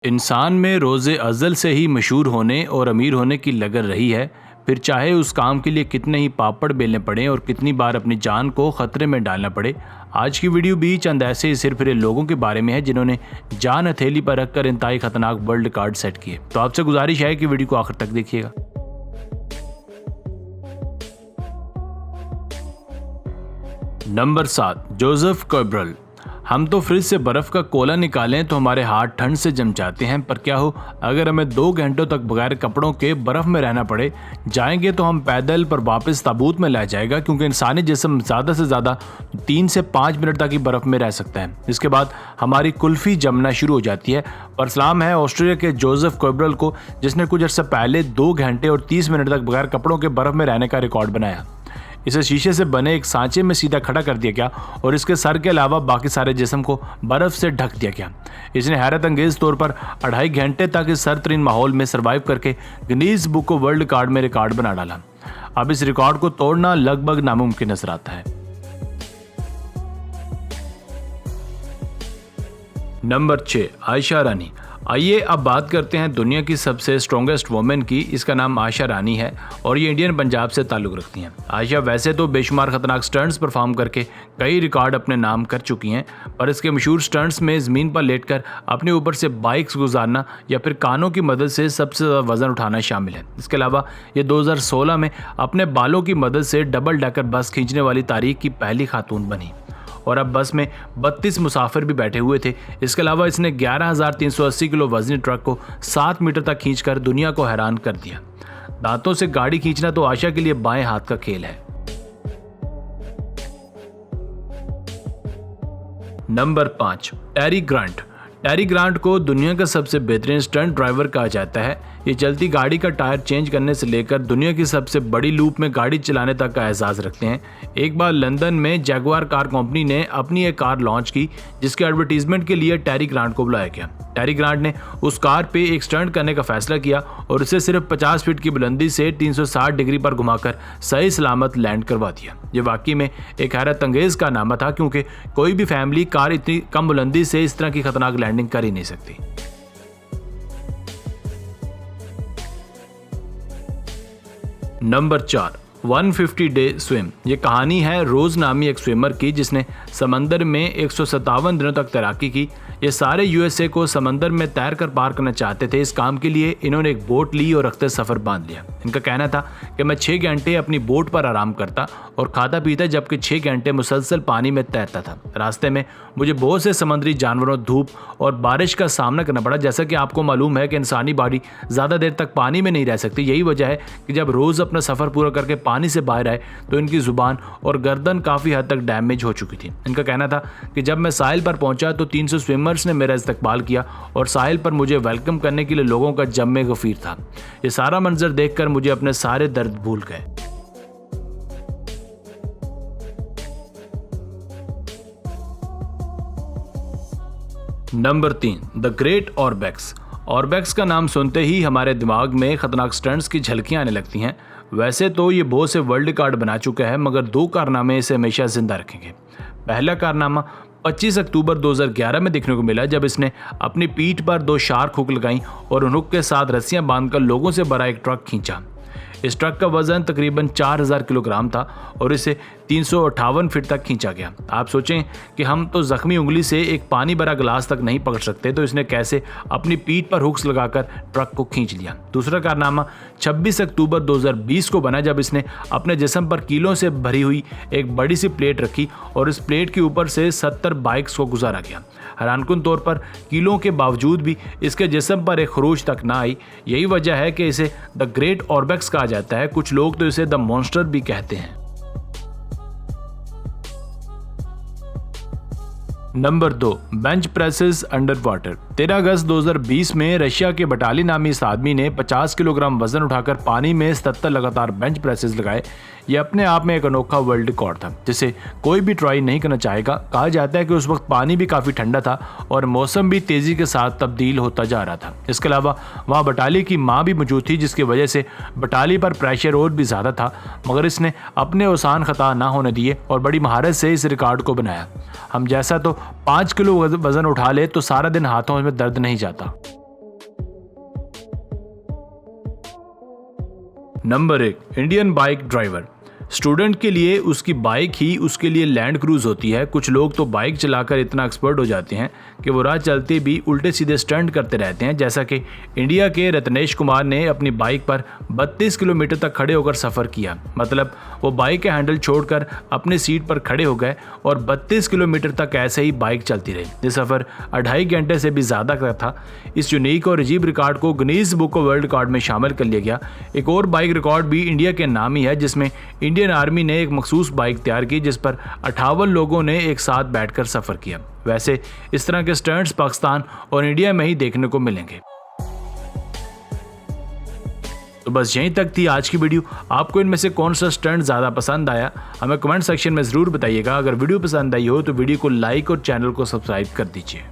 इंसान में रोज़े अज़ल से ही मशहूर होने और अमीर होने की लगन रही है। फिर चाहे उस काम के लिए कितने ही पापड़ बेलने पड़े और कितनी बार अपनी जान को ख़तरे में डालना पड़े। आज की वीडियो भी चंद ऐसे सिरफिरे लोगों के बारे में है जिन्होंने जान हथेली पर रखकर इंतहाई खतरनाक वर्ल्ड रिकॉर्ड सेट किए। तो आपसे गुजारिश है कि वीडियो को आखिर तक देखिएगा। Number 7, Joseph Cabral. हम तो फ्रिज से बर्फ़ का कोला निकालें तो हमारे हाथ ठंड से जम जाते हैं, पर क्या हो अगर हमें 2 घंटों तक बगैर कपड़ों के बर्फ़ में रहना पड़े। जाएंगे तो हम पैदल, पर वापस ताबूत में ला जाएगा, क्योंकि इंसानी जिस्म ज़्यादा से ज़्यादा 3 से 5 मिनट तक ही बर्फ़ में रह सकता है। इसके बाद हमारी कुल्फ़ी जमना शुरू हो जाती है। पर सलाम है ऑस्ट्रेलिया के जोसेफ कैब्रल को, जिसने कुछ अर्सा पहले 2 घंटे और 30 मिनट तक बगैर कपड़ों के बर्फ़ में रहने का रिकॉर्ड बनाया। इसे शीशे से बने एक सांचे में सीधा खड़ा कर दिया गया और इसके सर के अलावा बाकी सारे जिस्म को बर्फ से ढक दिया गया। इसने हैरत अंगेज तौर पर 2.5 घंटे तक इस सर्द-तरीन माहौल में सर्वाइव करके Guinness book of world record में रिकॉर्ड बना डाला। अब इस रिकॉर्ड को तोड़ना लगभग नामुमकिन नजर आता है। नंबर 6, आयशा रानी। आइए अब बात करते हैं दुनिया की सबसे स्ट्रॉन्गेस्ट वुमेन की। इसका नाम आयशा रानी है और ये इंडियन पंजाब से ताल्लुक़ रखती हैं। आयशा वैसे तो बेशुमार खतरनाक स्टंट्स परफॉर्म करके कई रिकॉर्ड अपने नाम कर चुकी हैं, पर इसके मशहूर स्टंट्स में ज़मीन पर लेटकर अपने ऊपर से बाइक्स गुजारना या फिर कानों की मदद से सबसे ज़्यादा वज़न उठाना शामिल है। इसके अलावा ये 2016 में अपने बालों की मदद से डबल डेकर बस खींचने वाली तारीख की पहली खातून बनी और अब बस में 32 मुसाफिर भी बैठे हुए थे। इसके अलावा इसने 11,380 किलो वजनी ट्रक को 7 मीटर तक खींचकर दुनिया को हैरान कर दिया। दांतों से गाड़ी खींचना तो आयशा के लिए बाएं हाथ का खेल है। नंबर 5, टेरी ग्रांट। टेरी ग्रांट को दुनिया का सबसे बेहतरीन स्टंट ड्राइवर कहा जाता है। ये चलती गाड़ी का टायर चेंज करने से लेकर दुनिया की सबसे बड़ी लूप में गाड़ी चलाने तक का एहसास रखते हैं। एक बार लंदन में जैगुआर कार कंपनी ने अपनी एक कार लॉन्च की, जिसके एडवर्टीजमेंट के लिए टेरी ग्रांट को बुलाया गया। टेरी ग्रांट ने उस कार पे एक स्टंट करने का फैसला किया और उसे सिर्फ 50 फीट की बुलंदी से 360 डिग्री पर घुमाकर सही सलामत लैंड करवा दिया। ये वाकई में एक हैरत अंगेज कारनामा था, क्योंकि कोई भी फैमिली कार इतनी कम बुलंदी से इस तरह की खतरनाक लैंडिंग कर ही नहीं सकती। Number 4, 150 day swim. ये कहानी है रोज नामी एक स्विमर की, जिसने समंदर में 157 दिनों तक तैराकी की। ये सारे यूएसए को समंदर में तैर कर पार करना चाहते थे। इस काम के लिए इन्होंने एक बोट ली और रखते सफ़र बांध लिया। इनका कहना था कि मैं 6 घंटे अपनी बोट पर आराम करता और खाता पीता, जबकि 6 घंटे मुसलसल पानी में तैरता था। रास्ते में मुझे बहुत से समुद्री जानवरों, धूप और बारिश का सामना करना पड़ा। जैसा कि आपको मालूम है कि इंसानी बॉडी ज़्यादा देर तक पानी में नहीं रह सकती। यही वजह है कि जब रोज़ अपना सफ़र पूरा करके पानी से बाहर आए तो इनकी ज़ुबान और गर्दन काफ़ी हद तक डैमेज हो चुकी थी। इनका कहना था कि जब मैं साहिल पर पहुंचा तो 300 स्विमर्स ने मेरा इस्तकबाल किया और साहिल पर मुझे वेलकम करने के लिए लोगों का जम्मे गफीर था। ये सारा मंजर देखकर मुझे अपने सारे दर्द भूल गए। नंबर 3, द ग्रेट ऑरबैक्स। ऑरबैक्स का नाम सुनते ही हमारे दिमाग में खतरनाक स्टंट्स की झलकियां आने लगती हैं। वैसे तो ये बहुत से वर्ल्ड रिकॉर्ड बना चुका है, मगर 2 कारनामे इसे हमेशा जिंदा रखेंगे। पहला कारनामा 25 अक्टूबर 2011 में देखने को मिला, जब इसने अपनी पीठ पर 2 शार्क हुक लगाई और उन हुक के साथ रस्सियां बांधकर लोगों से भरा एक ट्रक खींचा। इस ट्रक का वजन तकरीबन 4000 किलोग्राम था और इसे 358 फीट तक खींचा गया। आप सोचें कि हम तो जख्मी उंगली से एक पानी भरा गिलास तक नहीं पकड़ सकते, तो इसने कैसे अपनी पीठ पर हुक्स लगाकर ट्रक को खींच लिया। दूसरा कारनामा 26 अक्टूबर 2020 को बना, जब इसने अपने जिस्म पर कीलों से भरी हुई एक बड़ी सी प्लेट रखी और इस प्लेट के ऊपर से 70 बाइक्स को गुजारा गया। हैरानकुन तौर पर कीलों के बावजूद भी इसके जिस्म पर एक खरोच तक ना आई। यही वजह है कि इसे द ग्रेट ऑरबैक्स कहा जाता है। कुछ लोग तो इसे द मॉन्स्टर भी कहते हैं। Number 2, bench presses under water. 13 अगस्त 2020 में रशिया के बटाली नामी इस आदमी ने 50 किलोग्राम वजन उठाकर पानी में 77 लगातार बेंच प्रेसेस लगाए। यह अपने आप में एक अनोखा वर्ल्ड रिकॉर्ड था, जिसे कोई भी ट्राई नहीं करना चाहेगा। कहा जाता है कि उस वक्त पानी भी काफ़ी ठंडा था और मौसम भी तेज़ी के साथ तब्दील होता जा रहा था। इसके अलावा वहाँ बटाली की माँ भी मौजूद थी, जिसकी वजह से बटाली पर प्रेशर और भी ज़्यादा था, मगर इसने अपने आसान ख़ता ना होने दिए और बड़ी महारत से इस रिकॉर्ड को बनाया। हम जैसा तो 5 किलो वजन उठा ले तो सारा दिन हाथों में दर्द नहीं जाता। Number 1, Indian bike driver. Student के लिए उसकी बाइक ही उसके लिए लैंड क्रूज होती है। कुछ लोग तो बाइक चलाकर इतना एक्सपर्ट हो जाते हैं कि वो राह चलते भी उल्टे सीधे स्टंट करते रहते हैं, जैसा कि इंडिया के रत्नेश कुमार ने अपनी बाइक पर 32 किलोमीटर तक खड़े होकर सफ़र किया। मतलब वो बाइक का हैंडल छोड़कर अपनी सीट पर खड़े हो गए और 32 किलोमीटर तक ऐसे ही बाइक चलती रही। ये सफ़र 2.5 घंटे से भी ज़्यादा का था। इस यूनिक और अजीब रिकॉर्ड को Guinness book of world record में शामिल कर लिया गया। एक और बाइक रिकॉर्ड भी इंडिया के नाम ही है, जिसमें इंडियन आर्मी ने एक मखसूस बाइक तैयार की जिस पर 58 लोगों ने एक साथ बैठकर सफर किया। वैसे इस तरह के स्टंट्स पाकिस्तान और इंडिया में ही देखने को मिलेंगे। तो बस यहीं तक थी आज की वीडियो। आपको इनमें से कौन सा स्टंट ज़्यादा पसंद आया हमें कमेंट सेक्शन में ज़रूर बताइएगा। अगर वीडियो पसंद आई हो तो वीडियो को लाइक और चैनल को सब्सक्राइब कर दीजिए।